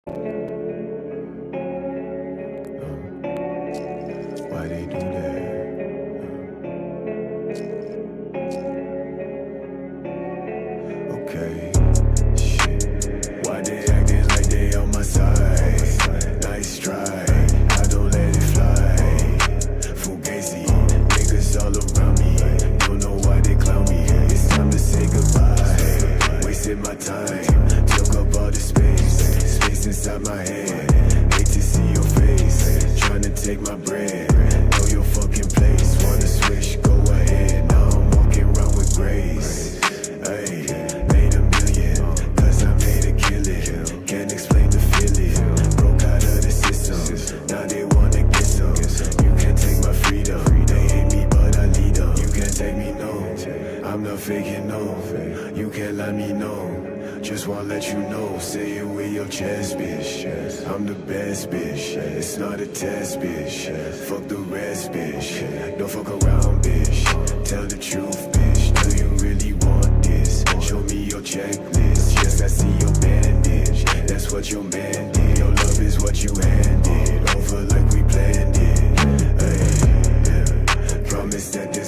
Why they do that? Okay, shit. Why they acting like they on my side? Nice try, I don't let it fly. Fugazi, niggas all around me. Don't know why they clown me. It's time to say goodbye. Wasted my time, took up all the space inside my head. Hate to see your face, trying to take my bread. Know your fucking place, wanna switch, go ahead. Now I'm walking around with grace. Hey, made a million, cause I made a killing. Can't explain the feeling, broke out of the system. Now they wanna get some. You can't take my freedom. They hate me, but I lead them. You can't take me, no. I'm not faking, no. You can't let me know. Just wanna let you know, say it with your chest, bitch. I'm the best, bitch. It's not a test, bitch. Fuck the rest, bitch. Don't fuck around, bitch. Tell the truth, bitch. Do you really want this? Show me your checklist. Yes, I see your bandage. That's what your man did. Your love is what you handed over like we planned it. Hey, yeah. Promise that this